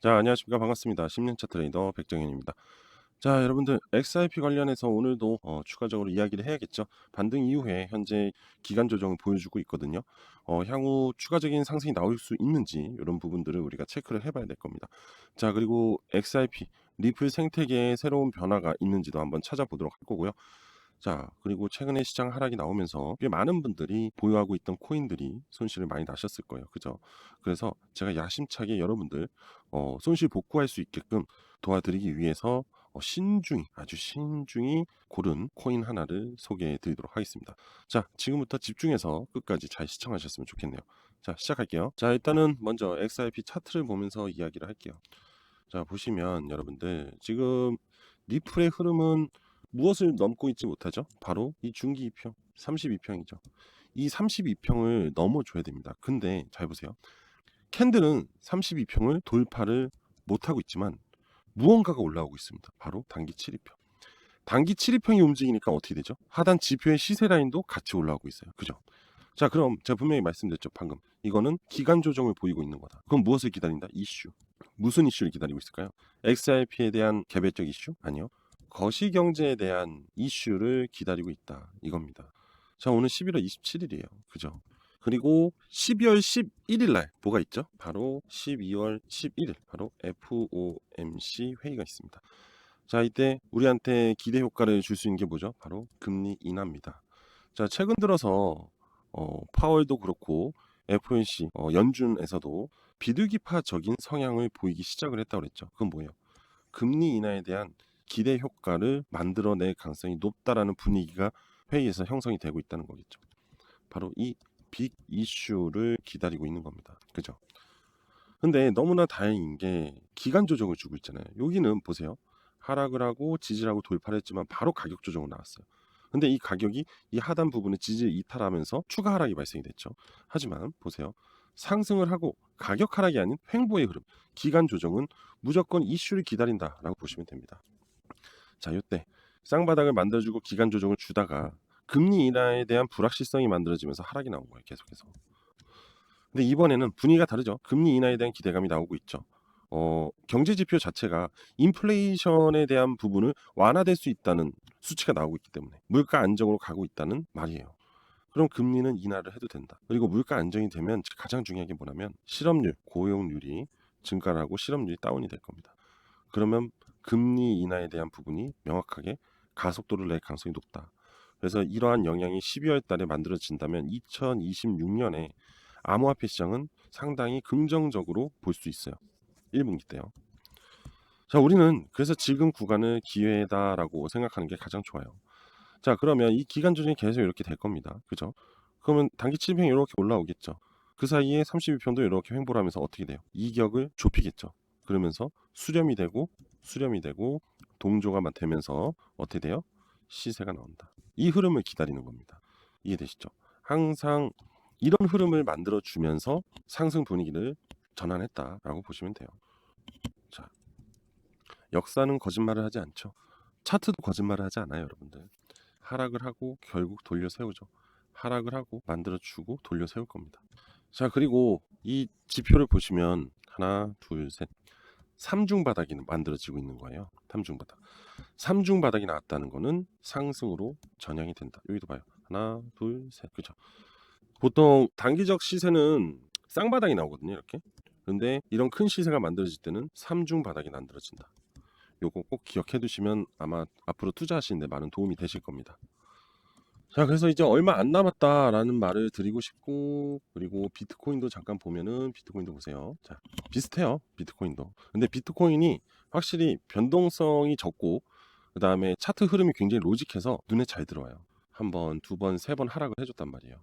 자, 안녕하십니까. 반갑습니다. 10년차 트레이더 백정현입니다. 자, 여러분들 XRP 관련해서 오늘도 추가적으로 이야기를 해야겠죠. 반등 이후에 현재 기간 조정을 보여주고 있거든요. 향후 추가적인 상승이 나올 수 있는지 이런 부분들을 우리가 체크를 해봐야 될 겁니다. 자, 그리고 XRP 리플 생태계에 새로운 변화가 있는지도 한번 찾아보도록 할 거고요. 자, 그리고 최근에 시장 하락이 나오면서 꽤 많은 분들이 보유하고 있던 코인들이 손실을 많이 나셨을 거예요. 그죠? 그래서 제가 야심차게 여러분들 손실 복구할 수 있게끔 도와드리기 위해서 신중히, 아주 신중히 고른 코인 하나를 소개해 드리도록 하겠습니다. 자, 지금부터 집중해서 끝까지 잘 시청하셨으면 좋겠네요. 자, 시작할게요. 자, 일단은 먼저 XRP 차트를 보면서 이야기를 할게요. 자, 보시면 여러분들 지금 리플의 흐름은 무엇을 넘고 있지 못하죠? 바로 이 중기 2평, 32평이죠. 이 32평을 넘어줘야 됩니다. 근데 잘 보세요. 캔들은 32평을 돌파를 못하고 있지만 무언가가 올라오고 있습니다. 바로 단기 7위평. 단기 7위평이 움직이니까 어떻게 되죠? 하단 지표의 시세 라인도 같이 올라오고 있어요. 그죠? 자, 그럼 제가 분명히 말씀드렸죠. 방금. 이거는 기간 조정을 보이고 있는 거다. 그럼 무엇을 기다린다? 이슈. 무슨 이슈를 기다리고 있을까요? XRP에 대한 개별적 이슈? 아니요. 거시경제에 대한 이슈를 기다리고 있다. 이겁니다. 자, 오늘 11월 27일이에요. 그죠? 그리고 12월 11일 날 뭐가 있죠? 바로 12월 11일 바로 FOMC 회의가 있습니다. 자, 이때 우리한테 기대 효과를 줄 수 있는 게 뭐죠? 바로 금리 인하입니다. 자, 최근 들어서 파월도 그렇고 FOMC 연준에서도 비둘기파적인 성향을 보이기 시작을 했다고 그랬죠. 그건 뭐예요? 금리 인하에 대한 기대 효과를 만들어낼 가능성이 높다라는 분위기가 회의에서 형성이 되고 있다는 거겠죠. 바로 이 빅 이슈를 기다리고 있는 겁니다. 그죠? 근데 너무나 다행인 게 기간 조정을 주고 있잖아요. 여기는 보세요. 하락을 하고 지지를 하고 돌파를 했지만 바로 가격 조정은 나왔어요. 근데 이 가격이 이 하단 부분에 지지를 이탈하면서 추가 하락이 발생이 됐죠. 하지만 보세요. 상승을 하고 가격 하락이 아닌 횡보의 흐름. 기간 조정은 무조건 이슈를 기다린다라고 보시면 됩니다. 자, 이때 쌍바닥을 만들어주고 기간 조정을 주다가 금리 인하에 대한 불확실성이 만들어지면서 하락이 나온 거예요. 계속해서. 근데 이번에는 분위기가 다르죠. 금리 인하에 대한 기대감이 나오고 있죠. 경제 지표 자체가 인플레이션에 대한 부분을 완화될 수 있다는 수치가 나오고 있기 때문에 물가 안정으로 가고 있다는 말이에요. 그럼 금리는 인하를 해도 된다. 그리고 물가 안정이 되면 가장 중요한 게 뭐냐면 실업률, 고용률이 증가를 하고 실업률이 다운이 될 겁니다. 그러면 금리 인하에 대한 부분이 명확하게 가속도를 낼 가능성이 높다. 그래서 이러한 영향이 12월 달에 만들어진다면 2026년에 암호화폐 시장은 상당히 긍정적으로 볼 수 있어요. 1분기 때요. 자, 우리는 그래서 지금 구간을 기회다라고 생각하는 게 가장 좋아요. 자, 그러면 이 기간 조정이 계속 이렇게 될 겁니다. 그죠? 그러면 단기 7평이 이렇게 올라오겠죠. 그 사이에 32평도 이렇게 횡보를 하면서 어떻게 돼요? 이격을 좁히겠죠. 그러면서 수렴이 되고 동조가 되면서 어떻게 돼요? 시세가 나온다. 이 흐름을 기다리는 겁니다. 이해되시죠? 항상 이런 흐름을 만들어 주면서 상승 분위기를 전환했다라고 보시면 돼요. 자, 역사는 거짓말을 하지 않죠. 차트도 거짓말을 하지 않아요, 여러분들. 하락을 하고 결국 돌려 세우죠. 하락을 하고 만들어 주고 돌려 세울 겁니다. 자, 그리고 이 지표를 보시면 하나, 둘, 셋. 3중 바닥이 만들어지고 있는 거예요. 3중 바닥. 3중 바닥이 나왔다는 거는 상승으로 전향이 된다. 여기도 봐요. 하나, 둘, 셋. 그죠? 보통 단기적 시세는 쌍바닥이 나오거든요, 이렇게. 근데 이런 큰 시세가 만들어질 때는 3중 바닥이 만들어진다. 요거 꼭 기억해 두시면 아마 앞으로 투자하시는데 많은 도움이 되실 겁니다. 자, 그래서 이제 얼마 안 남았다라는 말을 드리고 싶고, 그리고 비트코인도 잠깐 보면은 비트코인도 보세요. 자, 비슷해요. 비트코인도. 근데 비트코인이 확실히 변동성이 적고 그다음에 차트 흐름이 굉장히 로직해서 눈에 잘 들어와요. 한 번, 두 번, 세 번 하락을 해줬단 말이에요.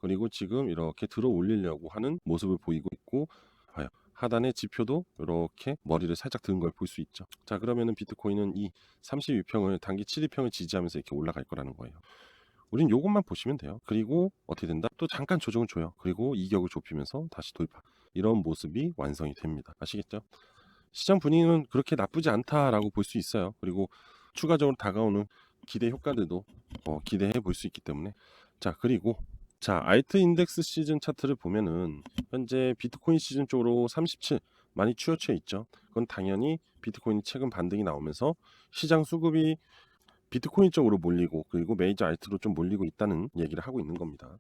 그리고 지금 이렇게 들어 올리려고 하는 모습을 보이고 있고, 봐요. 하단의 지표도 이렇게 머리를 살짝 든 걸 볼 수 있죠. 자, 그러면은 비트코인은 이 32평을 단기 7위평을 지지하면서 이렇게 올라갈 거라는 거예요. 우린 요것만 보시면 돼요. 그리고 어떻게 된다? 또 잠깐 조정을 줘요. 그리고 이격을 좁히면서 다시 돌파. 이런 모습이 완성이 됩니다. 아시겠죠? 시장 분위기는 그렇게 나쁘지 않다라고 볼 수 있어요. 그리고 추가적으로 다가오는 기대 효과들도 기대해 볼 수 있기 때문에. 자, 그리고 알트 인덱스 시즌 차트를 보면은 현재 비트코인 시즌 쪽으로 37, 많이 치우쳐 있죠. 그건 당연히 비트코인이 최근 반등이 나오면서 시장 수급이 비트코인 쪽으로 몰리고 그리고 메이저 알트로 좀 몰리고 있다는 얘기를 하고 있는 겁니다.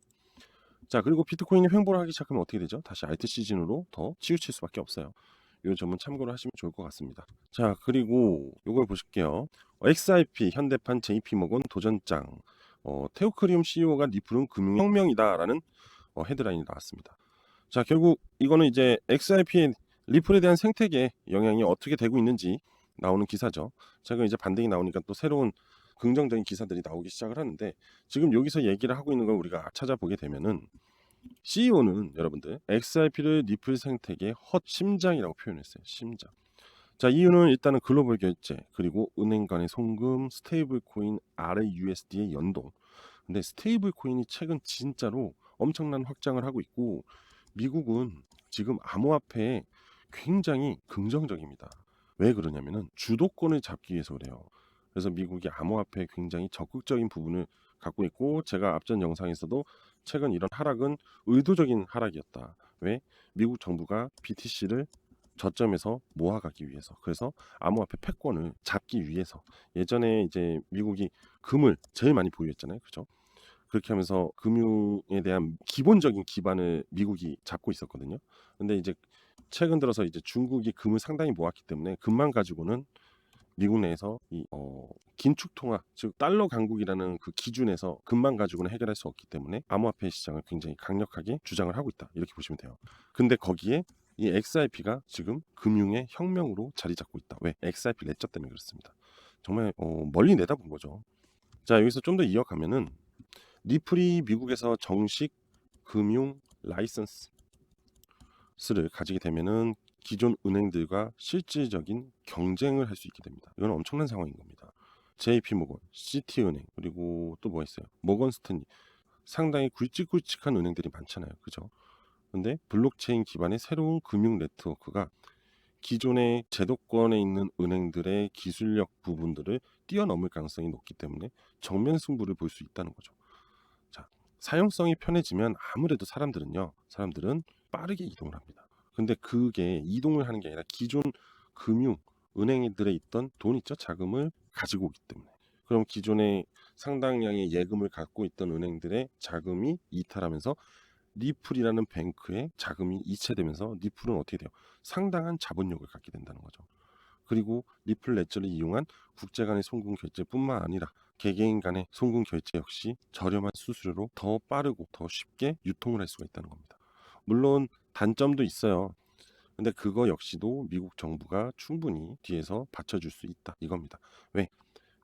자, 그리고 비트코인이 횡보를 하기 시작하면 어떻게 되죠? 다시 알트 시즌으로 더 치우칠 수밖에 없어요. 이 점은 참고를 하시면 좋을 것 같습니다. 자, 그리고 이걸 보실게요. XRP, 현대판, JP모건 도전장. 테오크리움 CEO가 리플은 금융혁명이다라는 헤드라인이 나왔습니다. 자, 결국 이거는 이제 XRP의 리플에 대한 생태계에 영향이 어떻게 되고 있는지 나오는 기사죠. 제가 이제 반등이 나오니까 또 새로운 긍정적인 기사들이 나오기 시작을 하는데, 지금 여기서 얘기를 하고 있는 걸 우리가 찾아보게 되면은 CEO는 여러분들 XRP를 리플 생태계의 헛 심장이라고 표현했어요. 심장. 자, 이유는 일단은 글로벌 결제, 그리고 은행 간의 송금, 스테이블 코인 RUSD의 연동. 근데 스테이블 코인이 최근 진짜로 엄청난 확장을 하고 있고, 미국은 지금 암호화폐에 굉장히 긍정적입니다. 왜 그러냐면은 주도권을 잡기 위해서 그래요. 그래서 미국이 암호화폐에 굉장히 적극적인 부분을 갖고 있고, 제가 앞전 영상에서도 최근 이런 하락은 의도적인 하락이었다. 왜? 미국 정부가 BTC를 저점에서 모아가기 위해서, 그래서 암호화폐 패권을 잡기 위해서. 예전에 이제 미국이 금을 제일 많이 보유했잖아요, 그죠? 그렇게 하면서 금융에 대한 기본적인 기반을 미국이 잡고 있었거든요. 근데 이제 최근 들어서 이제 중국이 금을 상당히 모았기 때문에 금만 가지고는 미국 내에서 이 긴축 통화, 즉 달러 강국이라는 그 기준에서 금만 가지고는 해결할 수 없기 때문에 암호화폐 시장을 굉장히 강력하게 주장을 하고 있다, 이렇게 보시면 돼요. 근데 거기에 이 XRP가 지금 금융의 혁명으로 자리 잡고 있다. 왜? XRP 레저 때문에 그렇습니다. 정말 멀리 내다본 거죠. 자, 여기서 좀 더 이어가면은 리플이 미국에서 정식 금융 라이선스를 가지게 되면은 기존 은행들과 실질적인 경쟁을 할 수 있게 됩니다. 이건 엄청난 상황인 겁니다. JP모건, 시티은행, 그리고 또 뭐 있어요? 모건 스탠리. 상당히 굵직굵직한 은행들이 많잖아요. 그죠? 근데 블록체인 기반의 새로운 금융 네트워크가 기존의 제도권에 있는 은행들의 기술력 부분들을 뛰어넘을 가능성이 높기 때문에 정면 승부를 볼 수 있다는 거죠. 자, 사용성이 편해지면 아무래도 사람들은 빠르게 이동을 합니다. 근데 그게 이동을 하는 게 아니라 기존 금융 은행들에 있던 돈 있죠, 자금을 가지고 오기 때문에. 그럼 기존에 상당량의 예금을 갖고 있던 은행들의 자금이 이탈하면서 리플이라는 뱅크에 자금이 이체되면서 리플은 어떻게 돼요? 상당한 자본력을 갖게 된다는 거죠. 그리고 리플 레저를 이용한 국제 간의 송금 결제뿐만 아니라 개개인 간의 송금 결제 역시 저렴한 수수료로 더 빠르고 더 쉽게 유통을 할 수가 있다는 겁니다. 물론 단점도 있어요. 근데 그거 역시도 미국 정부가 충분히 뒤에서 받쳐줄 수 있다, 이겁니다. 왜?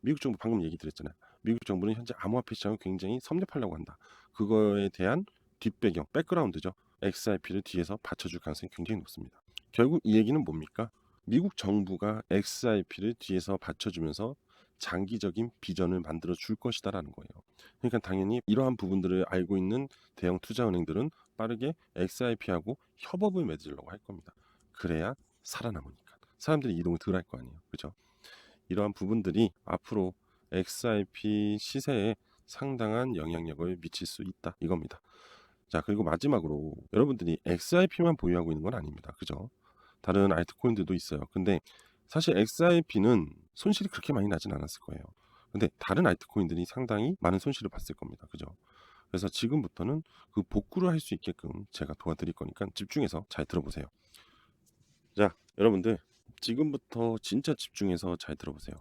미국 정부 방금 얘기 드렸잖아요. 미국 정부는 현재 암호화폐 시장을 굉장히 섭렵하려고 한다. 그거에 대한 뒷배경, 백그라운드죠. XRP를 뒤에서 받쳐줄 가능성이 굉장히 높습니다. 결국 이 얘기는 뭡니까? 미국 정부가 XRP를 뒤에서 받쳐주면서 장기적인 비전을 만들어 줄 것이다라는 거예요. 그러니까 당연히 이러한 부분들을 알고 있는 대형 투자은행들은 빠르게 XRP하고 협업을 맺으려고 할 겁니다. 그래야 살아남으니까. 사람들이 이동을 덜 할 거 아니에요. 그죠? 이러한 부분들이 앞으로 XRP 시세에 상당한 영향력을 미칠 수 있다, 이겁니다. 자, 그리고 마지막으로 여러분들이 XRP만 보유하고 있는 건 아닙니다. 그죠? 다른 알트코인들도 있어요. 근데 사실 XRP는 손실이 그렇게 많이 나진 않았을 거예요. 근데 다른 알트코인들이 상당히 많은 손실을 봤을 겁니다. 그죠? 그래서 지금부터는 그 복구를 할 수 있게끔 제가 도와드릴 거니까 집중해서 잘 들어보세요. 자, 여러분들 지금부터 진짜 집중해서 잘 들어보세요.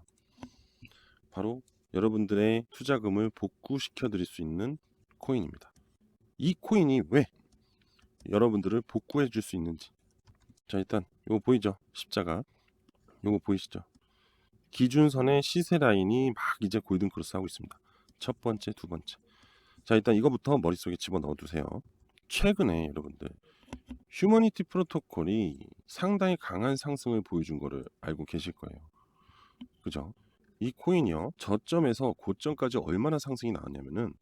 바로 여러분들의 투자금을 복구시켜 드릴 수 있는 코인입니다. 이 코인이 왜 여러분들을 복구해 줄 수 있는지. 자, 일단 이거 보이죠? 십자가. 이거 보이시죠? 기준선의 시세 라인이 막 이제 골든 크로스 하고 있습니다. 첫 번째, 두 번째. 자, 일단 이거부터 머릿속에 집어넣어 두세요. 최근에 여러분들 휴머니티 프로토콜이 상당히 강한 상승을 보여준 거를 알고 계실 거예요. 그죠? 이 코인이요, 저점에서 고점까지 얼마나 상승이 나왔냐면은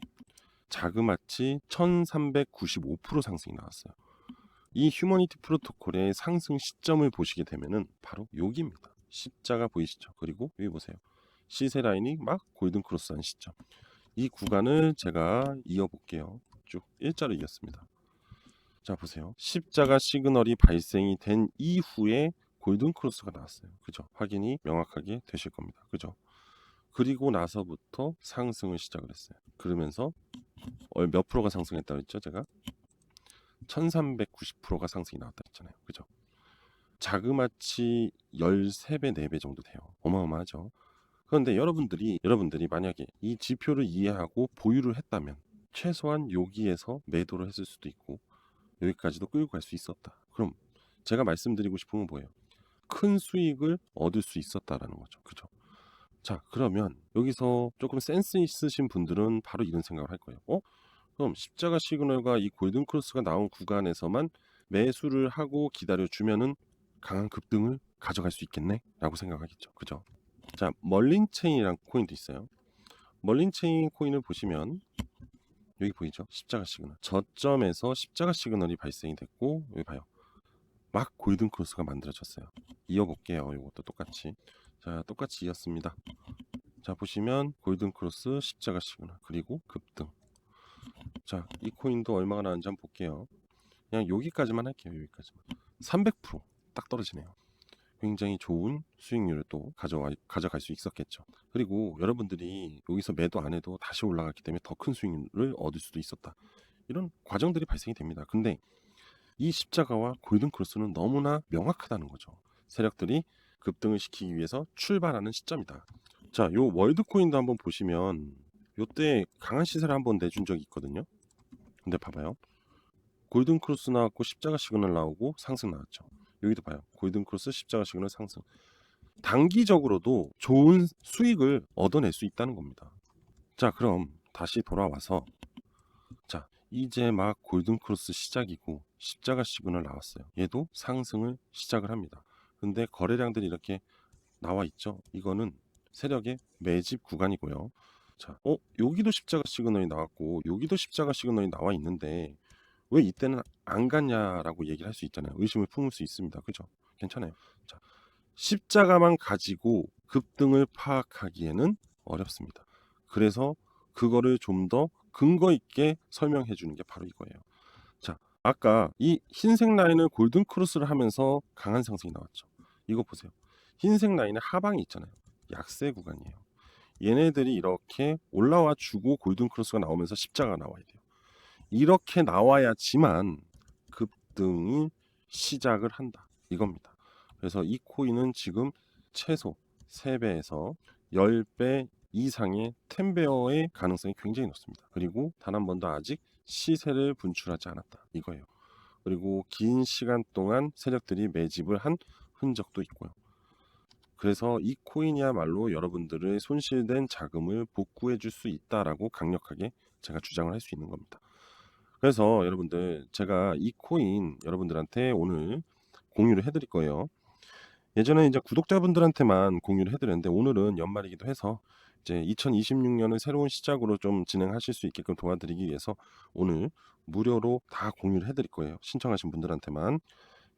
자그마치 1395% 상승이 나왔어요. 이 휴머니티 프로토콜의 상승 시점을 보시게 되면은 바로 여기입니다. 십자가 보이시죠? 그리고 여기 보세요. 시세 라인이 막 골든 크로스한 시점. 이 구간을 제가 이어볼게요. 쭉 일자로 이었습니다. 자, 보세요. 십자가 시그널이 발생이 된 이후에 골든 크로스가 나왔어요. 그죠? 확인이 명확하게 되실 겁니다. 그죠? 그리고 나서부터 상승을 시작을 했어요. 그러면서 몇 프로가 상승했다고 했죠? 제가 1390%가 상승이 나왔다 했잖아요. 그죠? 자그마치 13배, 4배 정도 돼요. 어마어마하죠. 그런데 여러분들이 만약에 이 지표를 이해하고 보유를 했다면 최소한 여기에서 매도를 했을 수도 있고 여기까지도 끌고 갈 수 있었다. 그럼 제가 말씀드리고 싶은 건 뭐예요? 큰 수익을 얻을 수 있었다라는 거죠. 그죠? 자, 그러면 여기서 조금 센스 있으신 분들은 바로 이런 생각을 할 거예요. 그럼 십자가 시그널과 이 골든 크로스가 나온 구간에서만 매수를 하고 기다려주면은 강한 급등을 가져갈 수 있겠네? 라고 생각하겠죠. 그죠? 자, 멀린 체인이라는 코인도 있어요. 멀린 체인 코인을 보시면 여기 보이죠? 십자가 시그널. 저점에서 십자가 시그널이 발생이 됐고 여기 봐요. 막 골든 크로스가 만들어졌어요. 이어볼게요. 이것도 똑같이. 자, 똑같이 이었습니다. 자, 보시면 골든 크로스, 십자가 시그널, 그리고 급등. 자, 이 코인도 얼마가 나왔는지 한번 볼게요. 그냥 여기까지만 할게요. 여기까지만. 300%딱 떨어지네요. 굉장히 좋은 수익률을 또 가져갈 수 있었겠죠. 그리고 여러분들이 여기서 매도 안 해도 다시 올라갔기 때문에 더 큰 수익률을 얻을 수도 있었다. 이런 과정들이 발생이 됩니다. 근데 이 십자가와 골든 크로스는 너무나 명확하다는 거죠. 세력들이 급등을 시키기 위해서 출발하는 시점이다. 자, 요 월드 코인도 한번 보시면 요때 강한 시세를 한번 내준 적이 있거든요. 근데 봐봐요. 골든 크로스 나왔고 십자가 시그널 나오고 상승 나왔죠. 여기도 봐요. 골든 크로스, 십자가 시그널 상승. 단기적으로도 좋은 수익을 얻어낼 수 있다는 겁니다. 자, 그럼 다시 돌아와서 자, 이제 막 골든 크로스 시작이고 십자가 시그널 나왔어요. 얘도 상승을 시작을 합니다. 근데 거래량들이 이렇게 나와 있죠. 이거는 세력의 매집 구간이고요. 자, 여기도 십자가 시그널이 나왔고 여기도 십자가 시그널이 나와 있는데 왜 이때는 안 갔냐라고 얘기를 할 수 있잖아요. 의심을 품을 수 있습니다. 그죠? 괜찮아요. 자, 십자가만 가지고 급등을 파악하기에는 어렵습니다. 그래서 그거를 좀 더 근거 있게 설명해 주는 게 바로 이거예요. 자, 아까 이 흰색 라인을 골든 크로스를 하면서 강한 상승이 나왔죠. 이거 보세요. 흰색 라인의 하방이 있잖아요. 약세 구간이에요. 얘네들이 이렇게 올라와 주고 골든 크로스가 나오면서 십자가가 나와야 돼요. 이렇게 나와야지만 급등이 시작을 한다. 이겁니다. 그래서 이 코인은 지금 최소 3배에서 10배 이상의 10배어의 가능성이 굉장히 높습니다. 그리고 단 한 번도 아직 시세를 분출하지 않았다. 이거예요. 그리고 긴 시간 동안 세력들이 매집을 한 흔적도 있고요. 그래서 이 코인이야말로 여러분들의 손실된 자금을 복구해 줄 수 있다라고 강력하게 제가 주장을 할 수 있는 겁니다. 그래서 여러분들 제가 이 코인 여러분들한테 오늘 공유를 해드릴 거예요. 예전에 이제 구독자분들한테만 공유를 해드렸는데 오늘은 연말이기도 해서 이제 2026년을 새로운 시작으로 좀 진행하실 수 있게끔 도와드리기 위해서 오늘 무료로 다 공유를 해드릴 거예요. 신청하신 분들한테만.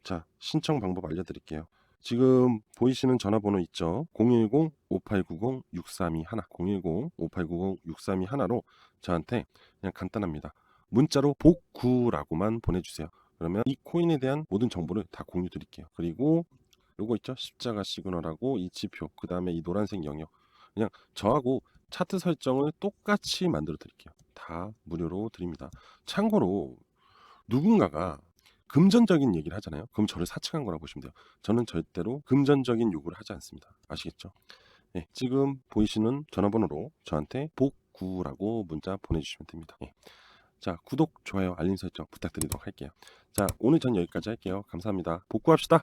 자, 신청 방법 알려드릴게요. 지금 보이시는 전화번호 있죠? 010-5890-6321 010-5890-6321로 저한테 그냥 간단합니다. 문자로 복구라고만 보내주세요. 그러면 이 코인에 대한 모든 정보를 다 공유 드릴게요. 그리고 요거 있죠? 십자가 시그널하고 이 지표, 그 다음에 이 노란색 영역, 그냥 저하고 차트 설정을 똑같이 만들어 드릴게요. 다 무료로 드립니다. 참고로 누군가가 금전적인 얘기를 하잖아요. 그럼 저를 사칭한 거라고 보시면 돼요. 저는 절대로 금전적인 요구를 하지 않습니다. 아시겠죠? 네, 지금 보이시는 전화번호로 저한테 복구라고 문자 보내주시면 됩니다. 네. 자, 구독, 좋아요, 알림 설정 부탁드리도록 할게요. 자, 오늘 전 여기까지 할게요. 감사합니다. 복구합시다.